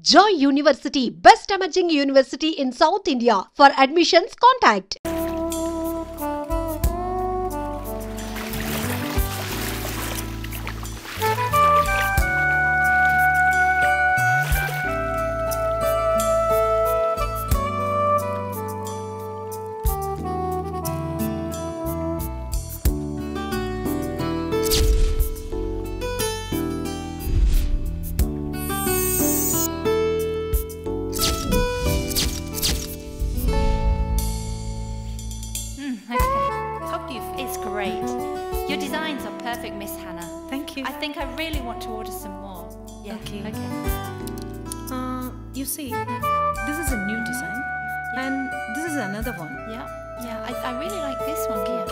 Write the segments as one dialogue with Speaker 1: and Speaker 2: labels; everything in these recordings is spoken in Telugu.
Speaker 1: Joy University, best emerging university in South India. For admissions, contact.
Speaker 2: Great. Your designs are perfect, Miss Hannah.
Speaker 3: Thank you.
Speaker 2: I think I really want to order some more. Yeah.
Speaker 3: Okay.
Speaker 2: Okay.
Speaker 3: You see, this is a new design, and this is another one.
Speaker 2: Yeah. Yeah. I really like this one here.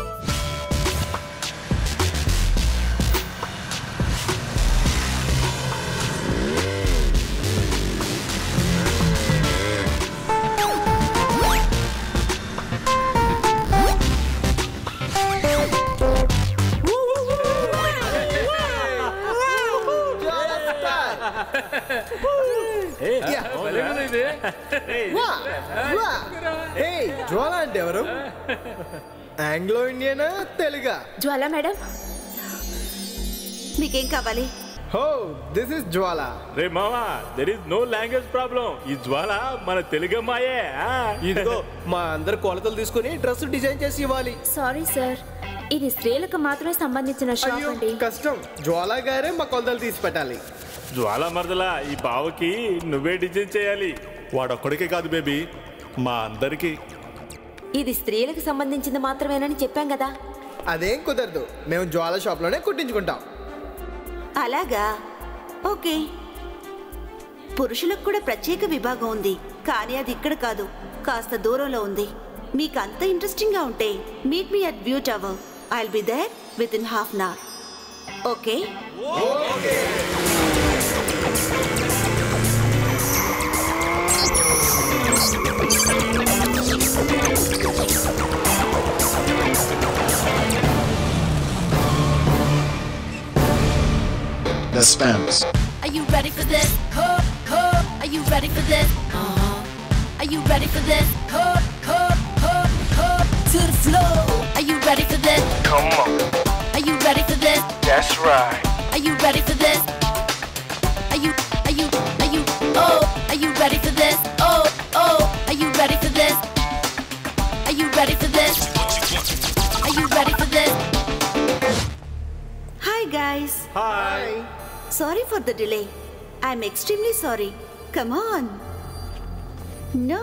Speaker 4: జ్వాలా అంటే ఎవరు? ఆంగ్లో ఇండియనా తెలుగా?
Speaker 5: జ్వాలా మేడం, మీకేం కావాలి?
Speaker 4: హో, దిస్ ఇస్ జ్వాలా.
Speaker 6: రే మామా, there is no language problem. ఈ జ్వాలా మన తెలుగమ్మాయే.
Speaker 4: ఇదిగో మా అందరు కొలతలు తీసుకుని డ్రెస్ డిజైన్ చేసి ఇవ్వాలి.
Speaker 5: సారీ సార్, ఇది స్త్రీలకు మాత్రమే సంబంధించిన షాప్ అండి.
Speaker 4: కష్టం, జ్వాలా గారే మా కొలతలు తీసి పెట్టాలి.
Speaker 6: జ్వాలా మరదలా, ఈ బావకి నువ్వే డిజైన్ చేయాలి.
Speaker 7: వాడొక్కడికే కాదు బేబీ, మా అందరికి.
Speaker 5: ఇది స్త్రీలకు సంబంధించింది మాత్రమేనని చెప్పాం కదా.
Speaker 4: అదేం కుదరదు, మేము జ్వాలా షాప్లోనే కుట్టించుకుంటాం.
Speaker 8: అలాగా, ఓకే. పురుషులకు కూడా ప్రత్యేక విభాగం ఉంది, కానీ అది ఇక్కడ కాదు, కాస్త దూరంలో ఉంది. మీకు అంత ఇంట్రెస్టింగ్గా ఉంటే meet me at view tower. I will be there within half an hour. Okay?
Speaker 9: The Spams.
Speaker 10: Are you ready for this? Are you ready for this? Are you ready for this? To the floor. Are you ready for this?
Speaker 9: Come on.
Speaker 10: Are you ready for this?
Speaker 9: That's right.
Speaker 10: Are you ready for this? Are you Are you ready for this? Are you ready for this? Are you ready for this? Are you ready for this?
Speaker 8: Hi guys.
Speaker 4: Hi.
Speaker 8: Sorry for the delay. I'm extremely sorry. Come on. No.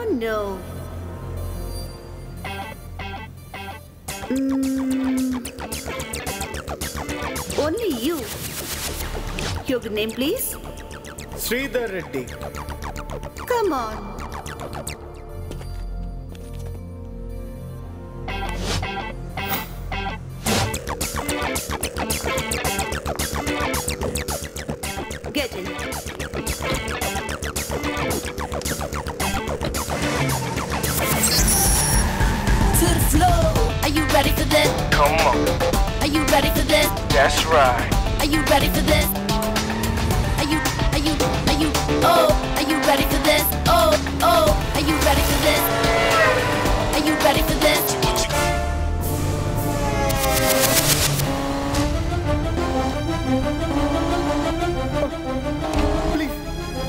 Speaker 8: Only you. Your good name, please?
Speaker 4: Sridhar Reddy.
Speaker 8: Come on. Get in.
Speaker 10: To the floor. Are you ready for this?
Speaker 9: Come on.
Speaker 10: Are you ready for this?
Speaker 9: That's right.
Speaker 10: Are you ready for this? Are you Are you ready for this? Are you ready for this? Are you ready for this?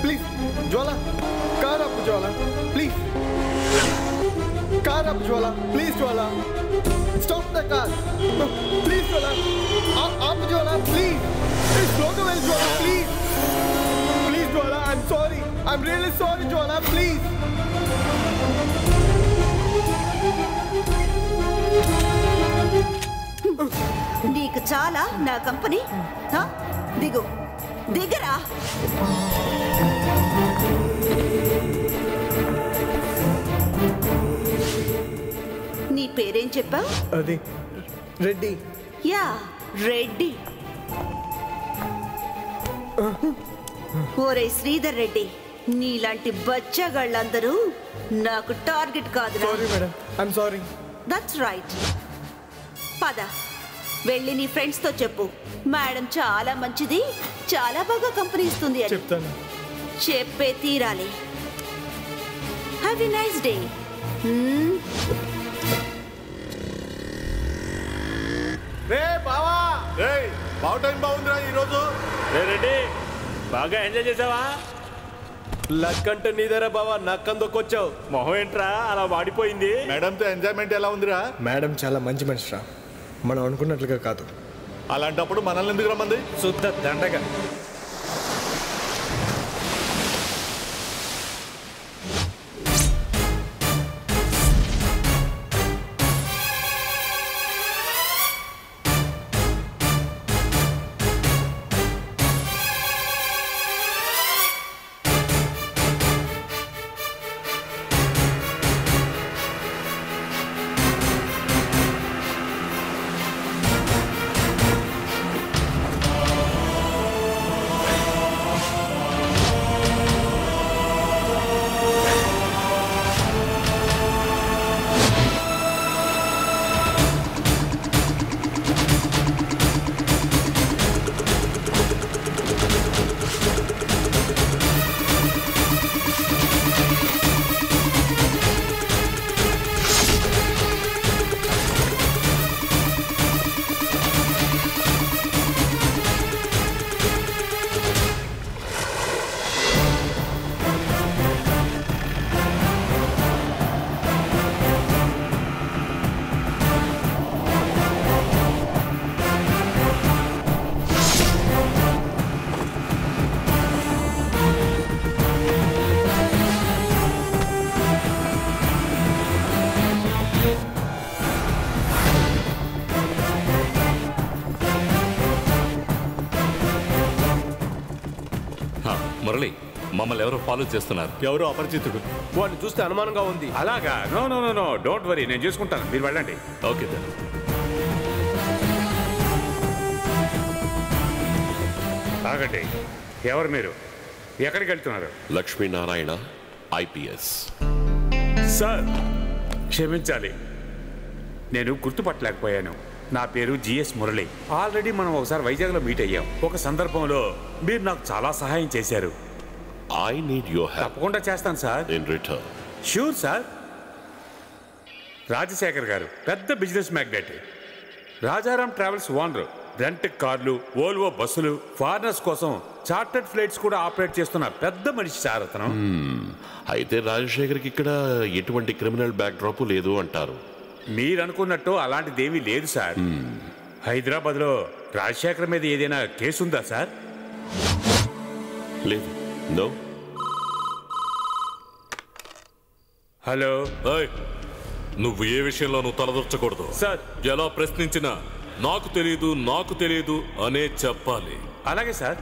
Speaker 4: Please Jwala, car ఆపు జ్వాలా, ప్లీజ్. కార్ ఆపు Jwala, please Jwala. Stop the car, please Jwala. ఆపు జ్వాలా, ప్లీజ్. స్లోగా వెళ్ళి Jwala, please. Please Jwala, I'm sorry. I'm really sorry Jwala, please.
Speaker 8: నీకు చాలా నా కంపెనీ. దిగరా. నీ పేరేం చెప్పావు?
Speaker 4: అది రెడ్డి.
Speaker 8: యా, రెడ్డి. ఓరే శ్రీధర్ రెడ్డి, నీలాంటి బచ్చగాళ్ళందరూ నాకు టార్గెట్ కాదురా.
Speaker 4: Sorry madam, I'm sorry.
Speaker 8: That's right. పద, వెళ్ళి నీ ఫ్రెండ్స్తో చెప్పు, మేడం చాలా మంచిది, చాలా బాగా కంపెనీ ఇస్తుంది అని.
Speaker 4: చెప్తాను.
Speaker 8: చెప్పే తీరాలి. Have a nice day.
Speaker 4: రే బావా,
Speaker 7: బావ టైం బాగుందిరా ఈరోజు.
Speaker 6: రెడ్డి బాగా ఎంజాయ్ చేసావా?
Speaker 4: లక్ అంటే నీదరా బావా, నక్కందొక్కొచ్చావు.
Speaker 6: మొహం ఏంట్రా అలా వాడిపోయింది?
Speaker 7: మేడంతో ఎంజాయ్మెంట్ ఎలా ఉందిరా?
Speaker 4: మేడం చాలా మంచి మనిషిరా, మనం అనుకున్నట్లుగా కాదు.
Speaker 7: అలాంటప్పుడు మనల్ని ఎందుకు రమ్మంది?
Speaker 6: శుద్ధ దండగా.
Speaker 11: మురళి, మమ్మల్ని ఎవరో ఫాలో చేస్తున్నారు.
Speaker 7: ఎవరో అపరిచితుడు.
Speaker 4: వాడిని చూస్తే అనుమానంగా ఉంది.
Speaker 12: అలాగా? No no no no, don't worry, నేను చూసుకుంటాను, మీరు వెళ్ళండి.
Speaker 11: Okay sir.
Speaker 12: ఆగండి, ఎవరు మీరు? ఎక్కడికి వెళ్తున్నారు?
Speaker 13: లక్ష్మీనారాయణ, ఐపీఎస్.
Speaker 12: సార్ క్షమించాలి, నేను గుర్తుపట్టలేకపోయాను. నా పేరు జిఎస్ మురళి. ఆల్రెడీ మనం ఒకసారి వైజాగ్లో మీట్ అయ్యాం. ఒక సందర్భంలో మీరు నాకు చాలా సహాయం చేశారు.
Speaker 13: I need your help.
Speaker 12: తప్పకుండా చేస్తాను సార్.
Speaker 13: In return.
Speaker 12: Sure sir. Rajasekhar గారు పెద్ద business magnate, Rajaram travels owner, rent కార్లు, ఓల్వో బస్సులు, ఫారినర్స్ కోసం చార్టర్డ్ ఫ్లైట్స్ కూడా ఆపరేట్ చేస్తున్న పెద్ద మనిషి సార్ అతను.
Speaker 13: అయితే రాజశేఖర్కి ఇక్కడ ఎటువంటి క్రిమినల్ బ్యాక్ డ్రాప్ లేదు అంటారు?
Speaker 12: మీరు అనుకున్నట్టు అలాంటిదేమీ లేదు సార్. హైదరాబాద్లో రాజశేఖర్ మీద ఏదైనా కేసు ఉందా సార్?
Speaker 13: లేదు. నో.
Speaker 12: హలో.
Speaker 11: నువ్వు ఏ విషయంలోనూ తలదొచ్చకూడదు
Speaker 12: సార్.
Speaker 11: ఎలా ప్రశ్నించినా నాకు తెలియదు అనే చెప్పాలి.
Speaker 12: అలాగే సార్.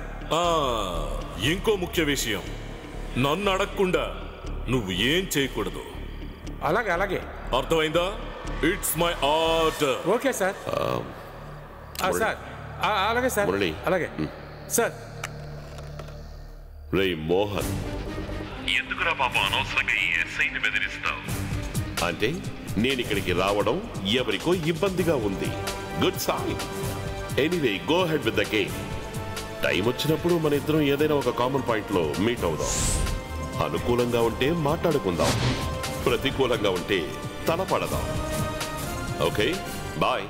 Speaker 11: ఇంకో ముఖ్య విషయం, నన్ను అడగకుండా నువ్వు ఏం చేయకూడదు.
Speaker 12: అలాగే అలాగే.
Speaker 11: అర్థమైందా? It's my order.
Speaker 12: Okay sir. Sir అలాగే సార్.
Speaker 13: మురళి.
Speaker 12: అలాగే సార్.
Speaker 13: రే మోహన్,
Speaker 14: ఎందుకురా పాపం అనవసరంగా ఈ ఎస్ఐని బెదిరిస్తావు?
Speaker 13: అంటే నేను ఇక్కడికి రావడం ఎవరికో ఇబ్బందిగా ఉంది. Good sign. Anyway, go ahead with the game. Time వచ్చినప్పుడు మన ఇద్దరం ఏదైనా ఒక కామన్ పాయింట్ లో మీట్ అవుదాం. అనుకూలంగా ఉంటే మాట్లాడుకుందాం, ప్రతికూలంగా ఉంటే తలపడదాం. Okay, bye.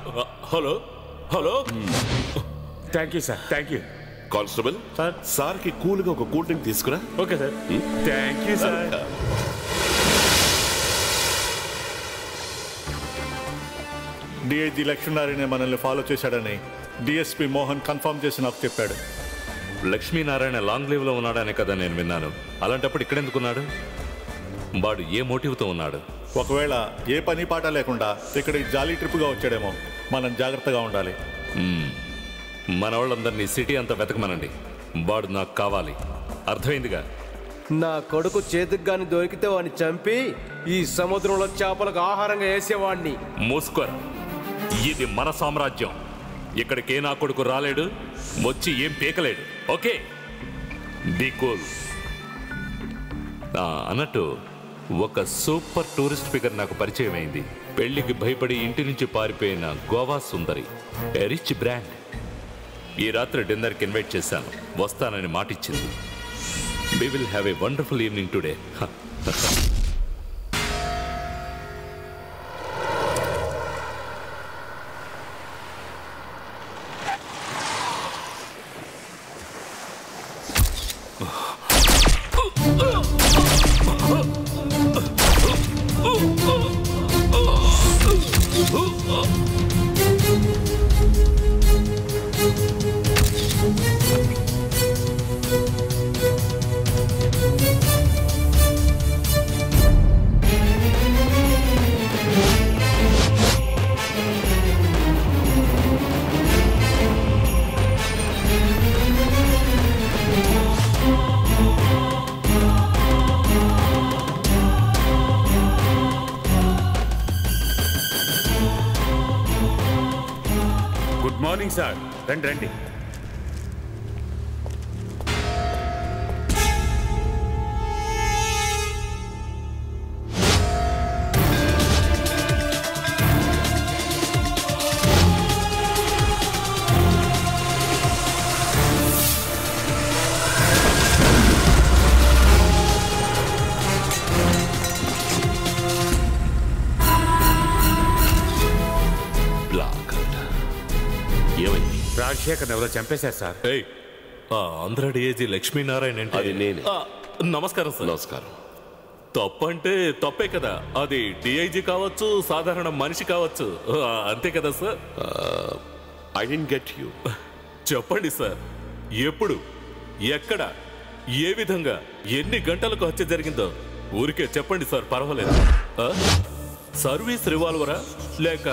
Speaker 11: Hello hello.
Speaker 12: Thank you sir. Thank you.
Speaker 13: Constable sir కి కూల్ గా ఒక కూల్ డ్రింక్ తీసుకురా.
Speaker 12: Okay sir. Thank you sir.
Speaker 7: DIG Lakshminarayana మనల్ని ఫాలో చేశాడని డిఎస్పీ మోహన్ కన్ఫర్మ్ చేసి నాకు చెప్పాడు.
Speaker 11: లక్ష్మీనారాయణ లాంగ్ లీవ్ లో ఉన్నాడనే కదా నేను విన్నాను. అలాంటప్పుడు ఇక్కడెందుకున్నాడు? వాడు ఏ మోటివ్తో ఉన్నాడు?
Speaker 7: ఒకవేళ ఏ పని పాట లేకుండా ఇక్కడికి జాలీ ట్రిప్గా వచ్చాడేమో. మనం జాగ్రత్తగా ఉండాలి.
Speaker 11: మన వాళ్ళందరినీ సిటీ అంతా వెతకమనండి. వాడు నాకు కావాలి. అర్థమైందిగా?
Speaker 4: నా కొడుకు చేతికి గాని దొరికితే వాడిని చంపి ఈ సముద్రంలో చేపలకు ఆహారంగా వేసేవాడిని.
Speaker 11: మూసుకోరా, ఇది మన సామ్రాజ్యం. ఇక్కడికే నా కొడుకు రాలేడు, వచ్చి ఏం పీకలేడు. Okay, be cool. అన్నట్టు ఒక సూపర్ టూరిస్ట్ ఫిగర్ నాకు పరిచయం అయింది. పెళ్లికి భయపడి ఇంటి నుంచి పారిపోయిన గోవా సుందరి, రిచ్ బ్రాండ్. ఈ రాత్రి డిన్నర్కి ఇన్వైట్ చేశాను, వస్తానని మాటిచ్చింది. We will have a wonderful evening today.
Speaker 12: Good morning sir. రండి రండి. రాజశేఖర్ ఎవరో చంపేశారు సార్.
Speaker 11: ఆంధ్ర డిఐజీ లక్ష్మీనారాయణ అంటే
Speaker 13: అది నేనే.
Speaker 11: నమస్కారం సార్.
Speaker 13: నమస్కారం.
Speaker 11: తప్పంటే తప్పే కదా. అది డిఐజీ కావచ్చు, సాధారణ మనిషి కావచ్చు, అంతే కదా sir.
Speaker 13: I didn't get you.
Speaker 11: చెప్పండి సార్, ఎప్పుడు, ఎక్కడ, ఏ విధంగా, ఎన్ని గంటలకు హత్య జరిగిందో ఊరికే చెప్పండి సార్, పర్వాలేదు. సర్వీస్ రివాల్వరా లేక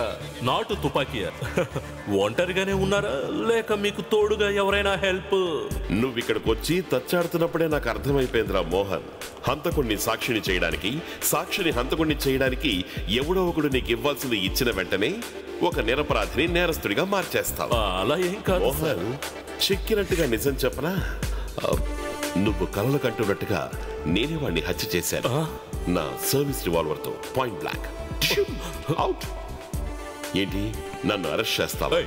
Speaker 11: నాటు తుపాకీయా? ఒంటరిగానే ఉన్నారా లేక మీకు తోడుగా ఎవరైనా హెల్ప్?
Speaker 13: నువ్వు ఇక్కడికి వచ్చి తచ్చాడుతున్నప్పుడే నాకు అర్థమైపోయిందిరా మోహన్. హంతకుణ్ణి సాక్షిని చేయడానికి, సాక్షిని హంతకుణ్ణి చేయడానికి ఎవడో ఒకడు నీకు ఇవ్వాల్సింది ఇచ్చిన వెంటనే ఒక నిరపరాధిని నేరస్తుడిగా మార్చేస్తావు.
Speaker 11: అలా ఏం కాదు
Speaker 13: మోహన్, చిక్కినట్టుగా నిజం చెప్పనా? నువ్వు కలలు కంటున్నట్టుగా నేనే వాడిని హత్య చేశాను. నా సర్వీస్ రివాల్వర్ తో పాయింట్ బ్లాక్. అవుట్. ఏంటి, నన్ను అరెస్ట్ చేస్తావా?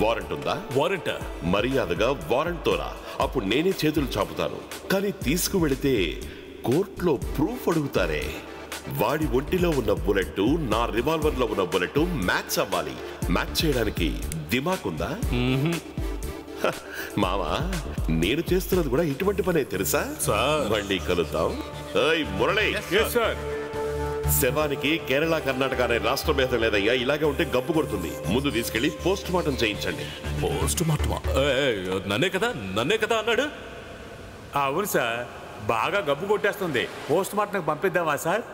Speaker 13: వారెంట్ ఉందా?
Speaker 11: వారెంటా?
Speaker 13: మర్యాదగా వారెంట్ తోరా, అప్పుడు నేనే చేతులు చాపుతాను. కానీ తీసుకువెళితే కోర్టులో ప్రూఫ్ అడుగుతారే. వాడి ఒంటిలో ఉన్న బుల్లెట్ నా రివాల్వర్ లో ఉన్న బుల్లెట్ మ్యాచ్ అవ్వాలి. మ్యాచ్ చేయడానికి దిమాక్ ఉందా? మావా, నేను చేస్తున్నది కూడా ఇటువంటి పనే తెలుసా? మళ్ళీ కలుద్దాం. మురళి, శవానికి కేరళ, కర్ణాటక అనే రాష్ట్ర భేదం లేదయ్యా. ఇలాగే ఉంటే గబ్బు కొడుతుంది. ముందు తీసుకెళ్లి పోస్ట్ మార్టం చేయించండి.
Speaker 11: పోస్ట్ మార్టమా? నన్నే కదా అన్నాడు.
Speaker 12: అవును సార్, బాగా గబ్బు కొట్టేస్తుంది. పోస్ట్ మార్టం పంపిద్దామా సార్?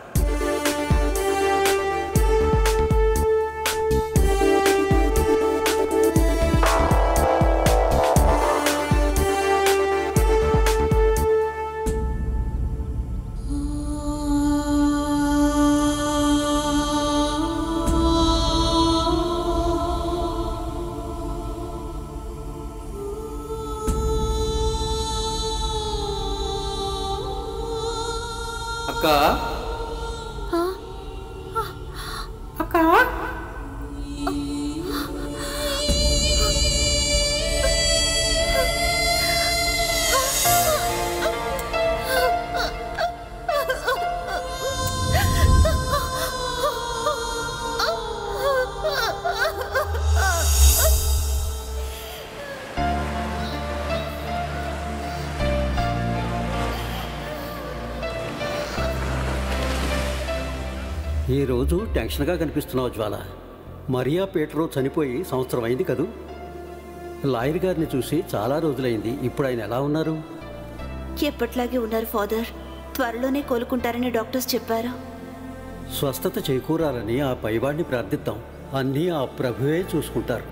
Speaker 15: అక్క,
Speaker 16: ఈరోజు టెన్షన్గా కనిపిస్తున్నావు జ్వాల. మరియా పీటరో చనిపోయి సంవత్సరం అయింది కదూ. లాయర్ గారిని చూసి చాలా రోజులైంది. ఇప్పుడు ఆయన ఎలా ఉన్నారు?
Speaker 8: ఎప్పట్లాగే ఉన్నారు ఫాదర్. త్వరలోనే కోలుకుంటారని డాక్టర్స్ చెప్పారు.
Speaker 16: స్వస్థత చేకూరాలని ఆ పైవాడిని ప్రార్థిద్దాం. అన్నీ ఆ ప్రభువే చూసుకుంటారు.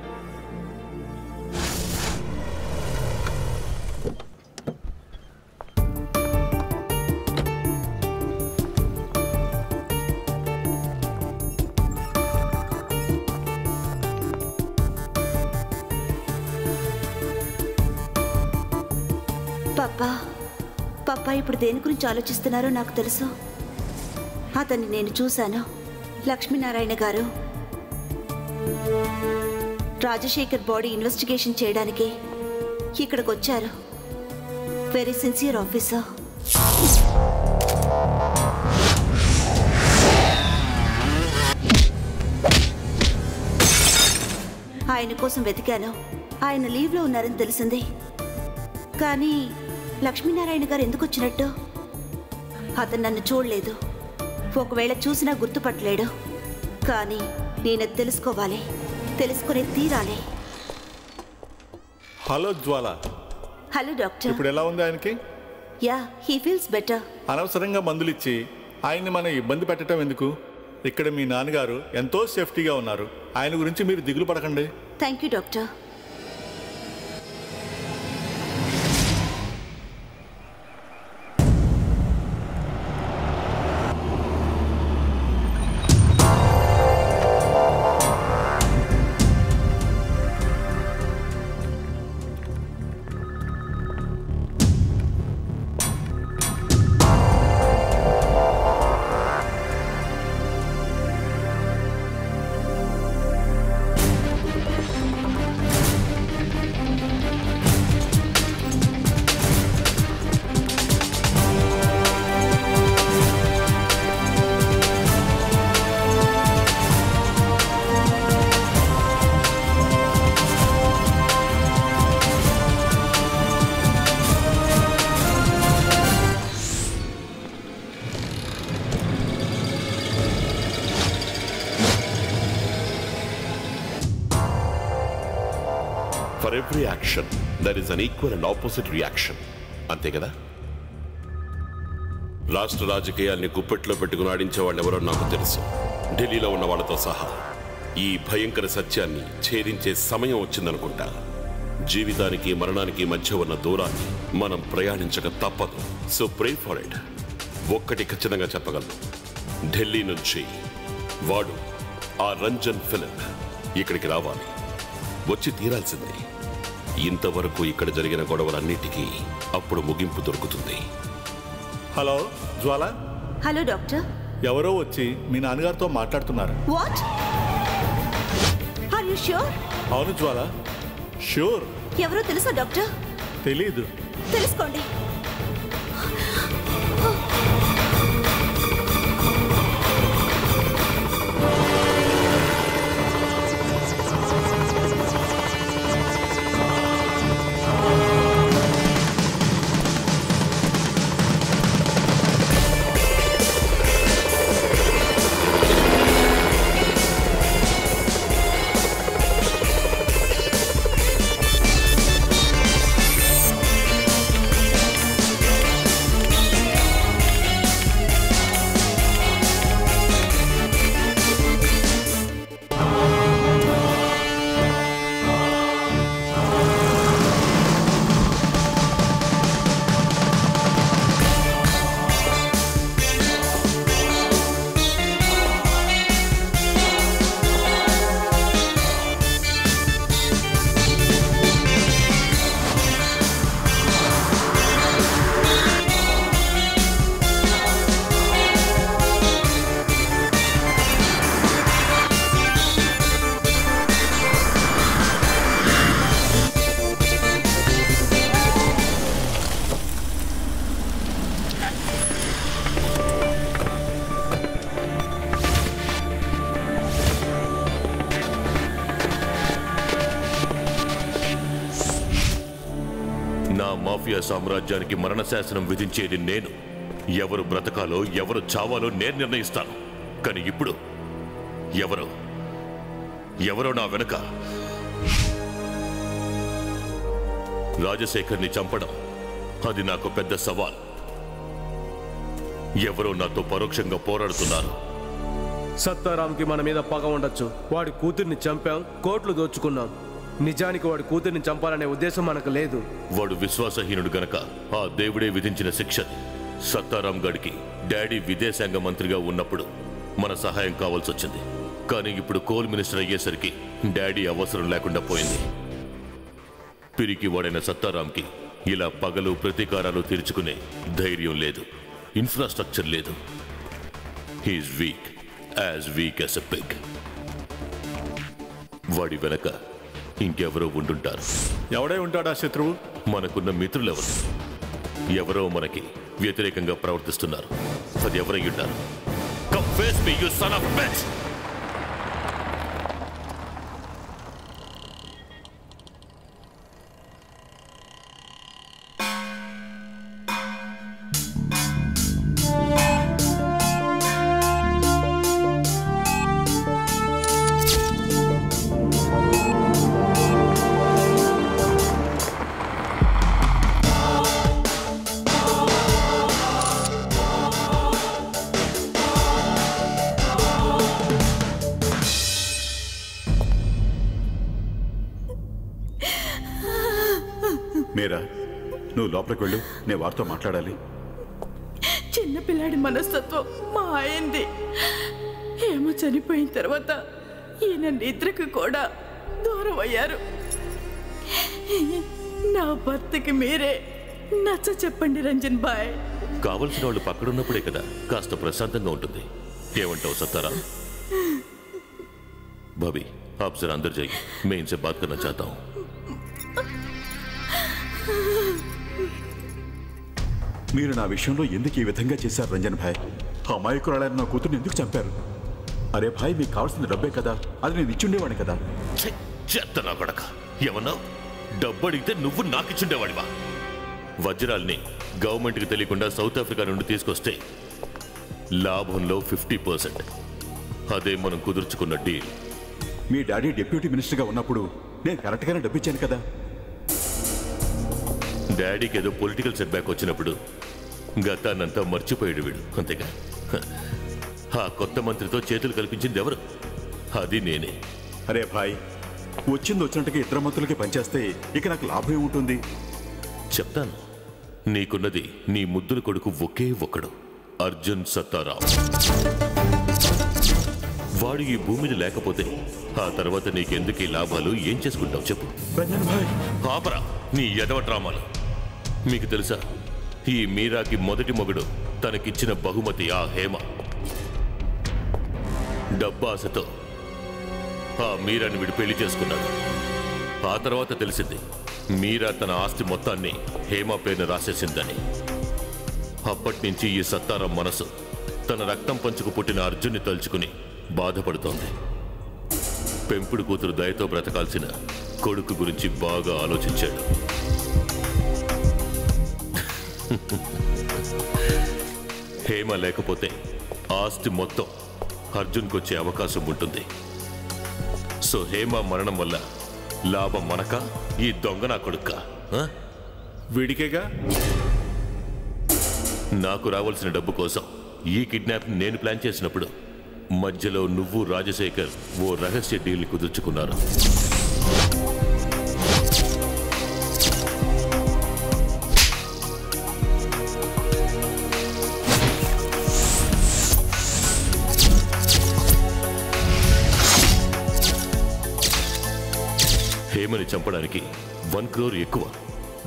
Speaker 8: పప్పా ఇప్పుడు దేని గురించి ఆలోచిస్తున్నారో నాకు తెలుసు. అతన్ని నేను చూశాను. లక్ష్మీనారాయణ గారు రాజశేఖర్ బాడీ ఇన్వెస్టిగేషన్ చేయడానికి ఇక్కడికి వచ్చారు. Very sincere officer. ఆయన కోసం వెతికాను. ఆయన లీవ్లో ఉన్నారని తెలిసింది. కానీ లక్ష్మీనారాయణ గారు ఎందుకు వచ్చినట్టు? అతను నన్ను చూడలేదు. ఒకవేళ చూసినా గుర్తుపట్టలేడు. కానీ నేను తెలుసుకోవాలి, తెలుసుకునే తీరాలి.
Speaker 7: హలో జ్వాల.
Speaker 8: Hello doctor.
Speaker 7: ఇప్పుడు ఎలా ఉంది ఆయనకి?
Speaker 8: Yeah, he feels better.
Speaker 7: అనవసరంగా మందులు ఇచ్చి ఆయన్ని మనం ఇబ్బంది పెట్టడం ఎందుకు? ఇక్కడ మీ నాన్నగారు ఎంతో సేఫ్టీగా ఉన్నారు. ఆయన గురించి మీరు దిగులు పడకండి.
Speaker 8: Thank you doctor.
Speaker 13: For every action, there is an equal and opposite reaction. అంతే కదా? రాష్ట్ర రాజకీయాల్ని గుప్పెట్లో పెట్టుకుని ఆడించే వాళ్ళు ఎవరో నాకు తెలుసు. ఢిల్లీలో ఉన్న వాళ్ళతో సహా. ఈ భయంకర సత్యాన్ని ఛేదించే సమయం వచ్చిందనుకుంటా. జీవితానికి మరణానికి మధ్య ఉన్న దూరాన్ని మనం ప్రయాణించక తప్పదు. So pray for it. ఒక్కటి ఖచ్చితంగా చెప్పగలను, ఢిల్లీ నుంచి వాడు ఆ రంజన్ ఫిలిప్ ఇక్కడికి రావాలి, వచ్చి తీరాల్సిందే. ఇంతవరకు ఇక్కడ జరిగిన గొడవలన్నిటికీ అప్పుడు ముగింపు దొరుకుతుంది.
Speaker 7: హలో జ్వాల.
Speaker 8: Hello doctor.
Speaker 7: ఎవరో వచ్చి మీ నాన్నగారితో మాట్లాడుతున్నారు.
Speaker 8: వాట్? Are you sure?
Speaker 7: అవును జ్వాల, ష్యూర్.
Speaker 8: ఎవరో తెలుసా డాక్టర్?
Speaker 7: తెలీదు.
Speaker 8: తెలుసుకోండి.
Speaker 11: మాఫియా సామ్రాజ్యానికి మరణ శాసనం విధించేది నేను. ఎవరు బ్రతకాలో ఎవరు చావాలో నేను నిర్ణయిస్తాను. కానీ ఇప్పుడు ఎవరో నా వెనుక. రాజశేఖర్ని చంపడం అది నాకు పెద్ద సవాల్. ఎవరో నాతో పరోక్షంగా పోరాడుతున్నారు.
Speaker 15: సత్తారాంకి మన మీద పగ ఉండొచ్చు. వాడి కూతుర్ని చంపాం, కోట్లు దోచుకున్నాం. నిజానికి వాడి కూతుర్ని చంపాలనే ఉద్దేశం మనకు లేదు.
Speaker 11: వాడు విశ్వాసహీనుడు గనక ఆ దేవుడే విధించిన శిక్ష. సత్తారాం గడికి డాడీ విదేశాంగ మంత్రిగా ఉన్నప్పుడు మన సహాయం కావాల్సి వచ్చింది. కానీ ఇప్పుడు కోల్ మినిస్టర్ అయ్యేసరికి డాడీ అవసరం లేకుండా పోయింది. పిరికి వాడైన సత్తారాంకి ఇలా పగలు ప్రతీకారాలు తీర్చుకునే ధైర్యం లేదు, ఇన్ఫ్రాస్ట్రక్చర్ లేదు. He's weak, as weak as a pig. వాడి వెనక ఇంకెవరో ఉండుంటారు.
Speaker 7: ఎవడై ఉంటాడా శత్రువు?
Speaker 11: మనకున్న మిత్రులెవరు? ఎవరో మనకి వ్యతిరేకంగా ప్రవర్తిస్తున్నారు. అది ఎవరై ఉంటారు? Come face me, you son of a bitch!
Speaker 17: మీరా, నువ్వు లోపలికి వెళ్ళు, నేను వారితో మాట్లాడాలి.
Speaker 3: చిన్నపిల్లాడి మనస్తత్వం మా ఆయనది. ఏమో చనిపోయిన తర్వాత ఈయన నిద్రకు కూడా దూరం అయ్యారు. నా భర్తకి మీరే నచ్చ చెప్పండి రంజన్ బాయ్.
Speaker 11: కావలసిన వాళ్ళు పక్కడున్నప్పుడే కదా కాస్త ప్రశాంతంగా ఉంటుంది. ఏమంటావు సత్తారాం? भाभी आप जरा अंदर जाइए, मैं इनसे बात करना चाहता हूँ.
Speaker 17: మీరు నా విషయంలో ఎందుకు ఈ విధంగా చేశారు రంజన్ భాయ్? అమాయకురాలైన నా కూతురుని ఎందుకు చంపారు? అరే భాయ్, మీకు కావాల్సిన డబ్బే కదా, అది నేను ఇచ్చుండేవాడిని కదా.
Speaker 11: చెత్త నా కొడక, ఏమన్నావు? డబ్బు అడిగితే నువ్వు నాకిచ్చుండేవాడివా? వజ్రాల్ని గవర్నమెంట్కి తెలియకుండా సౌత్ ఆఫ్రికా నుండి తీసుకొస్తే లాభంలో 50%. అదే మనం కుదుర్చుకున్న డీల్.
Speaker 17: మీ డాడీ డిప్యూటీ మినిస్టర్గా ఉన్నప్పుడు నేను కరెక్ట్గానే డబ్బు ఇచ్చాను కదా.
Speaker 11: డాడీకి ఏదో పొలిటికల్ సెట్ బ్యాక్ వచ్చినప్పుడు గతాన్నంతా మర్చిపోయాడు వీడు, అంతేగా. ఆ కొత్త మంత్రితో చేతులు కల్పించింది ఎవరు? అది నేనే.
Speaker 17: అరే భాయ్, వచ్చింది వచ్చినట్టుగా ఇతర మంత్రులకి పనిచేస్తే ఇక నాకు లాభం ఏముంటుంది?
Speaker 11: చెప్తాను. నీకున్నది నీ ముద్దుల కొడుకు ఒకే ఒక్కడు, అర్జున్ సత్తారాం. వాడు ఈ భూమిని లేకపోతే ఆ తర్వాత నీకెందుకు ఈ లాభాలు? ఏం చేసుకుంటావు చెప్పు. ఆపరా నీ ఎదవ డ్రామాలు. మీకు తెలుసా, ఈ మీరాకి మొదటి మొగుడు తనకిచ్చిన బహుమతి ఆ హేమ. డబ్బాసతో ఆ మీరాని వీడు పెళ్లి చేసుకున్నాడు. ఆ తర్వాత తెలిసింది మీరా తన ఆస్తి మొత్తాన్ని హేమ పేరున రాసేసిందని. అప్పటి నుంచి ఈ సత్తారాం మనసు తన రక్తం పంచుకు పుట్టిన అర్జున్ని తలుచుకుని బాధపడుతోంది. పెంపుడు కూతురు దయతో బ్రతకాల్సిన కొడుకు గురించి బాగా ఆలోచించాడు. హేమ లేకపోతే ఆస్తి మొత్తం అర్జున్కి వచ్చే అవకాశం ఉంటుంది. సో హేమ మరణం వల్ల లాభం మనక, ఈ దొంగ నా కొడుక్క?
Speaker 17: వీడికేగా.
Speaker 11: నాకు రావాల్సిన డబ్బు కోసం ఈ కిడ్నాప్ నేను ప్లాన్ చేసినప్పుడు మధ్యలో నువ్వు రాజశేఖర్ ఓ రహస్య డీల్ని కుదుర్చుకున్నారు. హేమని చంపడానికి 1 crore ఎక్కువ.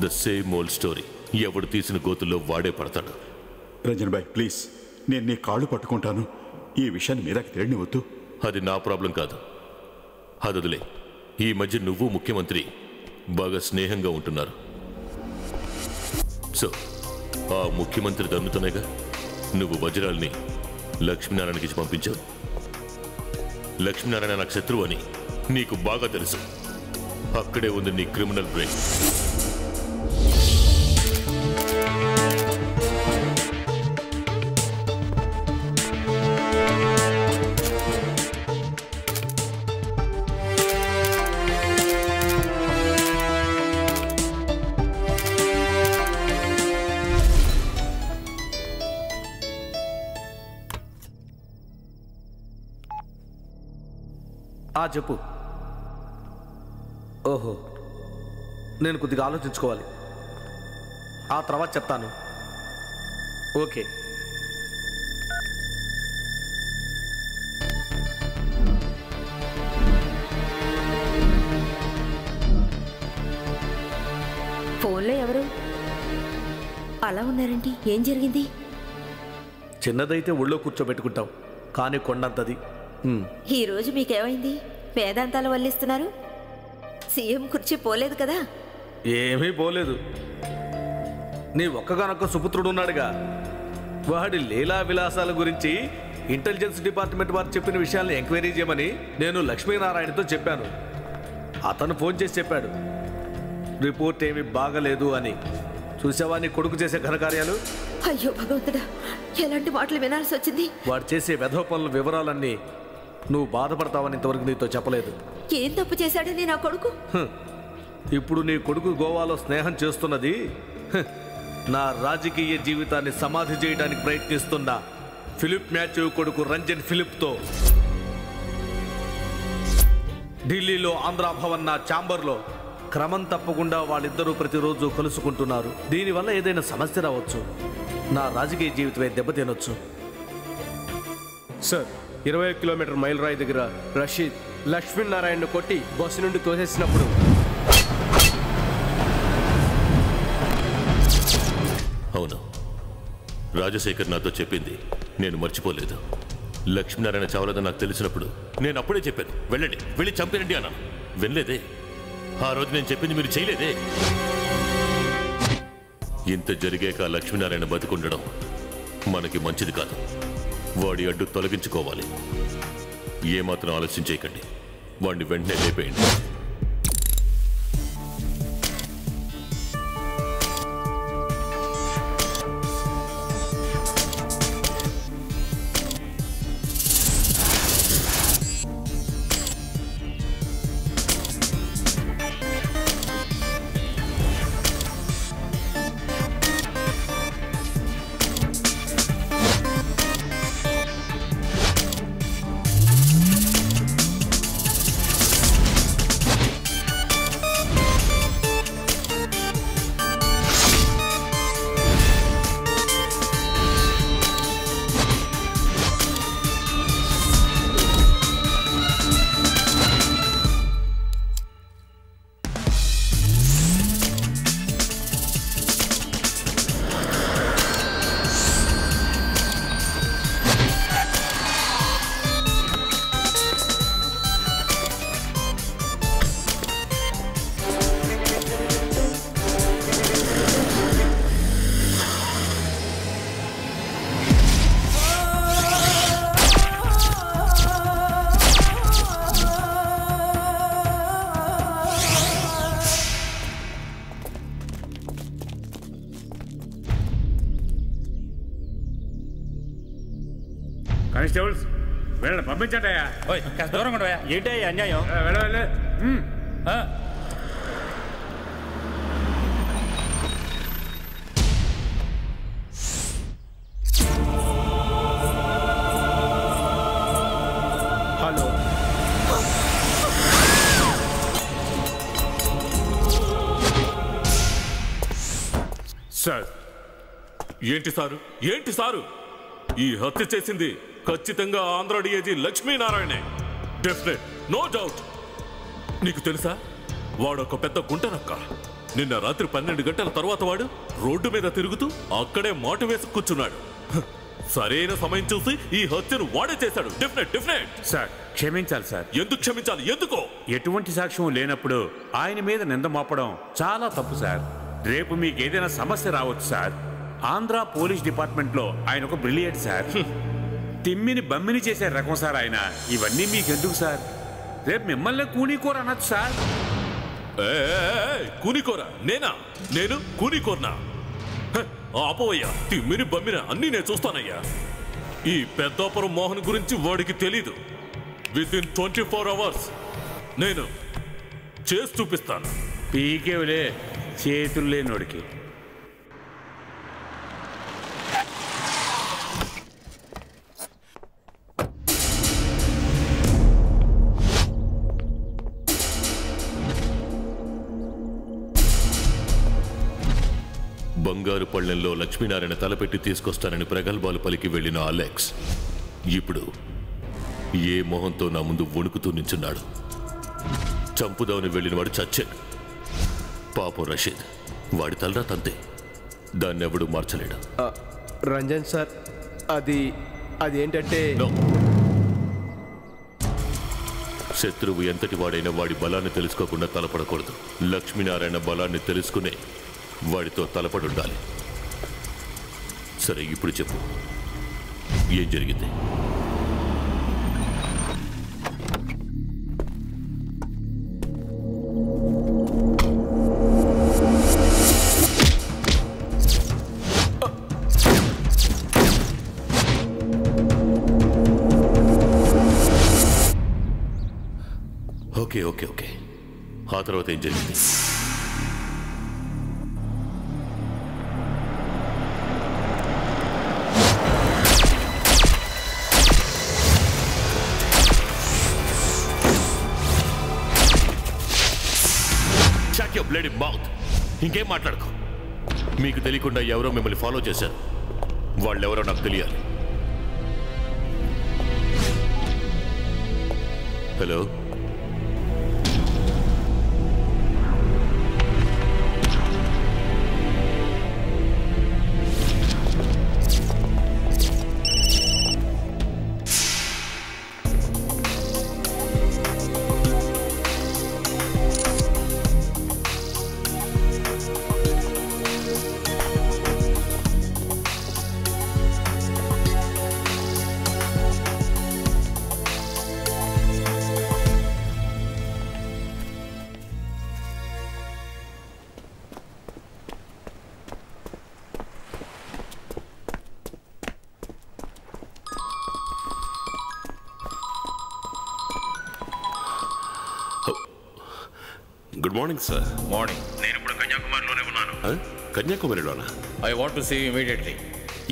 Speaker 11: The same old story. ఎవడు తీసిన గోతుల్లో వాడే పడతాడు.
Speaker 17: రంజన్ భాయ్ ప్లీజ్, నేను నీ కాళ్ళు పట్టుకుంటాను. ఈ విషయాన్ని మీరాకి తెలియనివద్దు.
Speaker 11: అది నా ప్రాబ్లం కాదు. అది వదిలే. ఈ మధ్య నువ్వు ముఖ్యమంత్రి బాగా స్నేహంగా ఉంటున్నారు. సో ఆ ముఖ్యమంత్రి దన్నుతోనేగా నువ్వు వజ్రాల్ని లక్ష్మీనారాయణకి పంపించావు. లక్ష్మీనారాయణ నాకు శత్రువు అని నీకు బాగా తెలుసు. అక్కడే ఉంది నీ క్రిమినల్ బ్రెయిన్.
Speaker 15: చెప్పు. ఓహో, నేను కొద్దిగా ఆలోచించుకోవాలి. ఆ తర్వాత చెప్తాను. ఓకే.
Speaker 5: ఫోన్లో ఎవరు అలా ఉన్నారేంటి? ఏం జరిగింది?
Speaker 15: చిన్నదైతే ఒళ్ళో కూర్చోబెట్టుకుంటాం, కానీ కొండంతది.
Speaker 5: ఈరోజు మీకేమైంది? వేదాంతాలు వల్లిస్తున్నారు. సీఎం కుర్చీ పోలేదు కదా?
Speaker 15: ఏమీ పోలేదు.
Speaker 18: నీ ఒక్కగానొక్క సుపుత్రుడు ఉన్నాడుగా, వాడి లీలా విలాసాల గురించి ఇంటెలిజెన్స్ డిపార్ట్మెంట్ వారు చెప్పిన విషయాల్ని ఎంక్వైరీ చేయమని నేను లక్ష్మీనారాయణతో చెప్పాను. అతను ఫోన్ చేసి చెప్పాడు రిపోర్ట్ ఏమీ బాగలేదు అని. చూసావా నీ కొడుకు చేసే ఘనకార్యాలు?
Speaker 5: అయ్యో భగవంతుడా, ఎలాంటి మాటలు వినాల్సి వచ్చింది.
Speaker 18: వాడు చేసే వెధవ పనుల వివరాలన్నీ నువ్వు బాధపడతావని ఇంతవరకు నీతో చెప్పలేదు.
Speaker 5: ఏం తప్పు చేశాడని నా కొడుకు?
Speaker 18: ఇప్పుడు నీ కొడుకు గోవాలో స్నేహం చేస్తున్నది నా రాజకీయ జీవితాన్ని సమాధి చేయడానికి ప్రయత్నిస్తున్న ఫిలిప్ మాథ్యూ కొడుకు రంజన్ ఫిలిప్తో. ఢిల్లీలో ఆంధ్రా భవన్ నా ఛాంబర్లో క్రమం తప్పకుండా వాళ్ళిద్దరూ ప్రతిరోజు కలుసుకుంటున్నారు. దీనివల్ల ఏదైనా సమస్య రావచ్చు, నా రాజకీయ జీవితమే దెబ్బతినొచ్చు.
Speaker 15: సార్, 20 కిలోమీటర్ మైల్ రాయి దగ్గర రషీద్ లక్ష్మీనారాయణను కొట్టి బస్సు నుండి తోసేసినప్పుడు
Speaker 11: అవును, రాజశేఖర్ నాతో చెప్పింది నేను మర్చిపోలేదు. లక్ష్మీనారాయణ చావలేదని నాకు తెలిసినప్పుడు నేను అప్పుడే చెప్పాను, వెళ్ళండి, వెళ్ళి చంపేయండి అన్నాను. వినలేదే. ఆ రోజు నేను చెప్పింది మీరు చేయలేదే. ఇంత జరిగాక లక్ష్మీనారాయణ బతికుండడం మనకి మంచిది కాదు. వాడి అడ్డు తొలగించుకోవాలి. ఏమాత్రం ఆలస్యం చేయకండి, వాడిని వెంటనే లేపేయండి.
Speaker 12: కానిస్టేబుల్స్ వెళ్ళండి, పంపించండి అయ్యా.
Speaker 6: కాస్త దూరం కూడా ఏంటి అన్యాయం?
Speaker 12: వెళ్ళ
Speaker 15: హలో,
Speaker 11: సార్. ఏంటి సారు, ఏంటి సారు? ఈ హత్య చేసింది ఖచ్చితంగా ఆంధ్ర డిఐజీ లక్ష్మీనారాయణే. Definite, no doubt. నీకు తెలుసా, వాడొక పెద్ద గుంటనక్క. నిన్న రాత్రి 12 గంటల తర్వాత వాడు రోడ్డు మీద తిరుగుతూ అక్కడే మాట వేసి కూర్చున్నాడు. సరైన సమయం చూసి ఈ హత్యను వాడే చేశాడు. Definite definite.
Speaker 12: సార్ క్షమించాలి సార్.
Speaker 11: ఎందుకు క్షమించాలి? ఎందుకో?
Speaker 12: ఎటువంటి సాక్ష్యం లేనప్పుడు ఆయన మీద నింద మోపడం చాలా తప్పు సార్. రేపు మీకు ఏదైనా సమస్య రావచ్చు సార్. ఆంధ్ర పోలీస్ డిపార్ట్మెంట్లో ఆయన ఒక బ్రిలియంట్ సార్. తిమ్మిని బమ్మిని చేసే రకం సార్ ఆయన. ఇవన్నీ మీకెందుకు సార్? రేపు మిమ్మల్ని కూనీకోర అనొచ్చు సార్.
Speaker 11: కూనీకోర నేనా? నేను కూనీకోరనా? ఆపోయ్యా, తిమ్మిని బమ్మిన అన్నీ నేను చూస్తానయ్యా. ఈ పెద్దాపురం మోహన్ గురించి వాడికి తెలీదు. వితిన్ 24 hours నేను చేసి చూపిస్తాను.
Speaker 12: పీకేవులే చేతులు లేనోడికి.
Speaker 11: బంగారు పళ్ళెంలో లక్ష్మీనారాయణ తలపెట్టి తీసుకొస్తానని ప్రగల్భాలు పలికి వెళ్ళిన అలెక్స్ ఇప్పుడు ఏ మొహంతో నా ముందు వణుకుతూ నించున్నాడు. చంపుదామని వెళ్ళినవాడు చచ్చాడు. పాపం రషీద్, వాడి తలరా తంతే. దాన్నెవడూ మార్చలేడు.
Speaker 15: రంజన్ సార్, అది ఏంటంటే
Speaker 11: శత్రువు ఎంతటి వాడైనా వాడి బలాన్ని తెలుసుకోకుండా తలపడకూడదు. లక్ష్మీనారాయణ బలాన్ని తెలుసుకునే వాడితో తలపడుండాలి.
Speaker 13: సరే ఇప్పుడు చెప్పు, ఏం జరిగింది? ఓకే ఓకే ఓకే, ఆ తర్వాత ఏం జరిగింది? Shut your bloody mouth. ఇంకేం మాట్లాడుకో. మీకు తెలియకుండా ఎవరో మిమ్మల్ని ఫాలో చేశారు. వాళ్ళెవరో నాకు తెలియాలి. Hello, good morning sir.
Speaker 19: Morning. నేను ఇప్పుడు కన్యాకుమారిలోనే ఉన్నాను.
Speaker 13: కన్యాకుమారిలోనా?
Speaker 19: I want to see you immediately.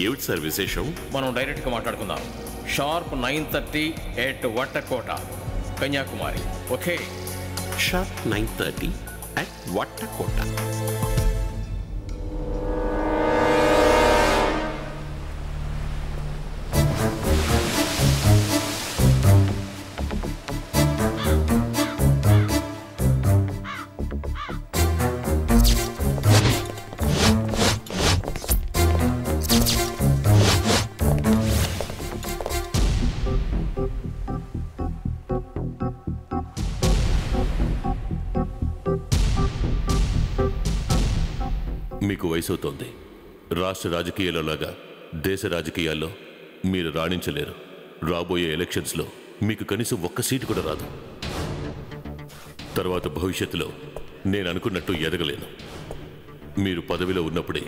Speaker 13: ఏమిటి సార్ విశేషం?
Speaker 19: మనం డైరెక్ట్గా మాట్లాడుకుందాం. Sharp 9:30 at Vattakota, Kanyakumari. Okay?
Speaker 13: Sharp 9:30 at Vattakota. మీకు వయసు అవుతోంది. రాష్ట్ర రాజకీయాలలాగా దేశ రాజకీయాల్లో మీరు రాణించలేరు. రాబోయే ఎలక్షన్స్లో మీకు కనీసం ఒక్క సీటు కూడా రాదు. తర్వాత భవిష్యత్తులో నేను అనుకున్నట్టు ఎదగలేను. మీరు పదవిలో ఉన్నప్పుడే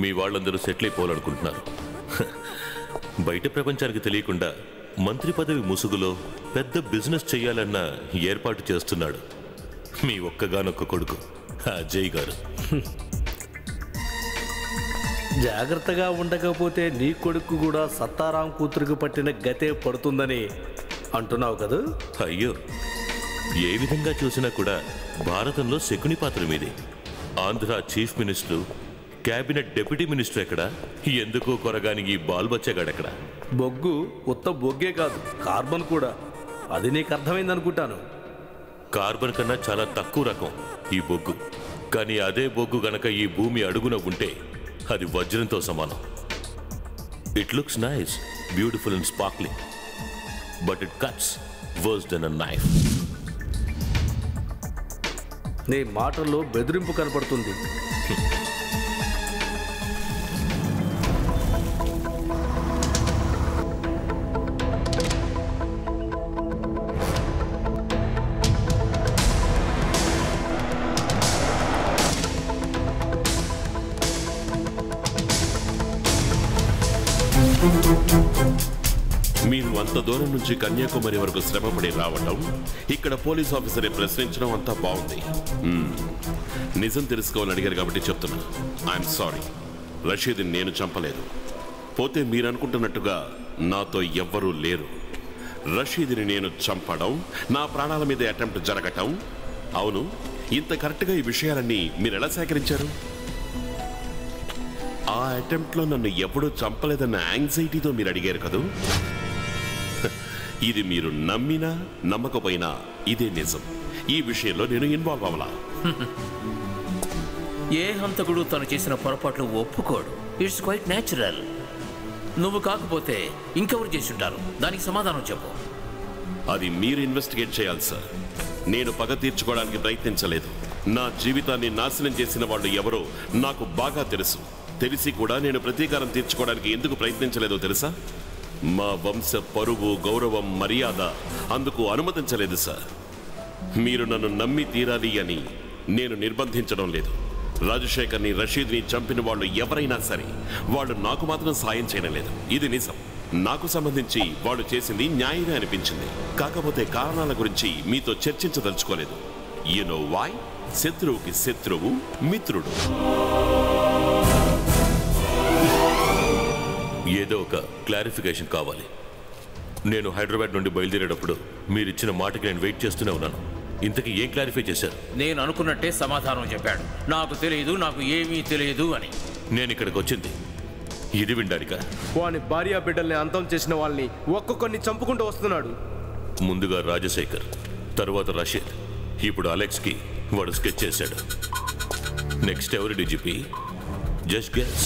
Speaker 13: మీ వాళ్ళందరూ సెటిల్ అయిపోవాలనుకుంటున్నారు. బయట ప్రపంచానికి తెలియకుండా మంత్రి పదవి ముసుగులో పెద్ద బిజినెస్ చేయాలన్న ఏర్పాటు చేస్తున్నాడు మీ ఒక్కగానొక్క కొడుకు అజయ్ గారు.
Speaker 18: జాగ్రత్తగా ఉండకపోతే నీ కొడుకు కూడా సత్తారాం కూతురుకు పట్టిన గతే పడుతుందని అంటున్నావు కదా?
Speaker 13: అయ్యో, ఏ విధంగా చూసినా కూడా భారతంలో శకుని పాత్ర మీది. Andhra chief minister, cabinet deputy minister ఎక్కడ? ఎందుకో కొరగాని ఈ బాల్ బచ్చగాడెక్కడ?
Speaker 18: బొగ్గు ఉత్త బొగ్గే కాదు, కార్బన్ కూడా. అది నీకు అర్థమైంది అనుకుంటాను.
Speaker 13: కార్బన్ కన్నా చాలా తక్కువ రకం ఈ బొగ్గు. కానీ అదే బొగ్గు గనక ఈ భూమి అడుగున ఉంటే అది వజ్రంతో సమానం. It looks nice, beautiful and sparkling, but it cuts worse than a knife.
Speaker 18: నీ మాటల్లో బెదిరింపు కనపడుతుంది.
Speaker 13: మీరు అంత దూరం నుంచి కన్యాకుమారి వరకు శ్రమపడి రావటం, ఇక్కడ పోలీస్ ఆఫీసర్ని ప్రశ్నించడం అంతా బాగుంది. నిజం తెలుసుకోవాలని అడిగారు కాబట్టి చెప్తున్నా. ఐఎమ్ సారీ, రషీద్ని నేను చంపలేదు. పోతే మీరు అనుకుంటున్నట్టుగా నాతో ఎవ్వరూ లేరు. రషీద్ని నేను చంపడం, నా ప్రాణాల మీద అటెంప్ట్ జరగటం. అవును, ఇంత కరెక్ట్గా ఈ విషయాలన్నీ మీరు ఎలా సేకరించారు? ఆ అటెంప్ట్లో నన్ను ఎప్పుడూ చంపలేదన్న యాంగ్జైటీతో మీరు అడిగారు కదూ. ఇది మీరు నమ్మినా నమ్మకపోయినా ఇదే నిజం. ఈ విషయంలో నేను ఇన్వాల్వ్ అవ్వాలా?
Speaker 19: ఏ హంతకుడు తను చేసిన పొరపాట్లు ఒప్పుకోడు. It's quite natural. నువ్వు కాకపోతే ఇంకెవరు చేసి ఉంటారు? దానికి సమాధానం చెప్పు.
Speaker 13: అది మీరు ఇన్వెస్టిగేట్ చేయాలి సార్. నేను పగ తీర్చుకోవడానికి ప్రయత్నించలేదు. నా జీవితాన్ని నాశనం చేసిన వాళ్ళు ఎవరో నాకు బాగా తెలుసు. తెలిసి కూడా నేను ప్రతీకారం తీర్చుకోవడానికి ఎందుకు ప్రయత్నించలేదో తెలుసా? మా వంశ పరువు, గౌరవం, మర్యాద అందుకు అనుమతించలేదు సార్. మీరు నన్ను నమ్మి తీరాలి అని నేను నిర్బంధించడం లేదు. రాజశేఖర్ని, రషీద్ని చంపిన వాళ్ళు ఎవరైనా సరే వాళ్ళు నాకు మాత్రం సాయం చేయడం లేదు. ఇది నిజం. నాకు సంబంధించి వాళ్ళు చేసింది న్యాయమే అనిపించింది. కాకపోతే కారణాల గురించి మీతో చర్చించదలుచుకోలేదు. You know why? శత్రువుకి శత్రువు మిత్రుడు.
Speaker 11: ఏదో ఒక క్లారిఫికేషన్ కావాలి. నేను హైదరాబాద్ నుండి బయలుదేరేటప్పుడు మీరిచ్చిన మాటకి నేను వెయిట్ చేస్తూనే ఉన్నాను. ఇంతకీ ఏం క్లారిఫై చేశారు?
Speaker 19: నేను అనుకున్నట్టే సమాధానం చెప్పాడు. నాకు తెలియదు, నాకు ఏమీ తెలియదు అని.
Speaker 11: నేను ఇక్కడికి వచ్చింది ఇది వినడానికా?
Speaker 15: వాని భార్య బిడ్డల్ని అంతం చేసిన వాళ్ళని ఒక్కొక్కరిని చంపుకుంటూ వస్తున్నాడు.
Speaker 11: ముందుగా రాజశేఖర్, తర్వాత రషీద్, ఇప్పుడు అలెక్స్కి వాడు స్కెచ్ చేశాడు. నెక్స్ట్ ఎవరి డీజీపీ? Just guess.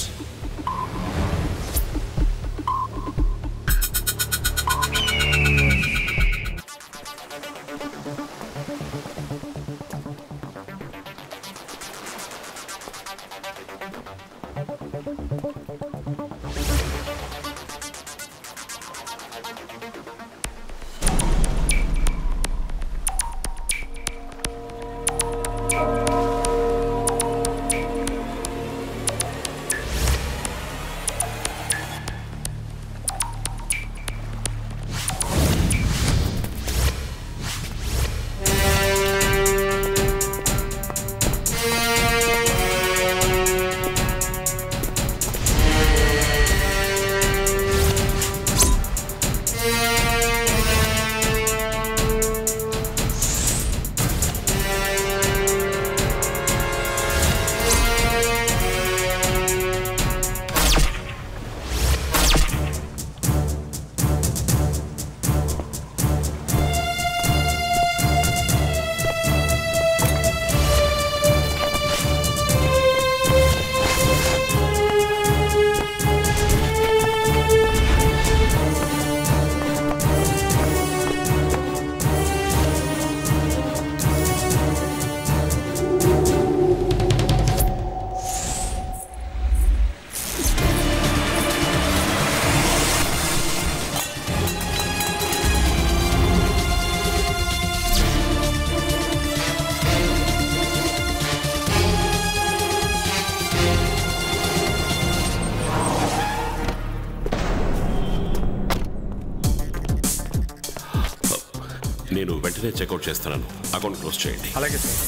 Speaker 13: నేను వెంటనే చెక్అవుట్ చేస్తున్నాను. అకౌంట్ క్లోజ్ చేయండి.
Speaker 18: అలాగే సార్.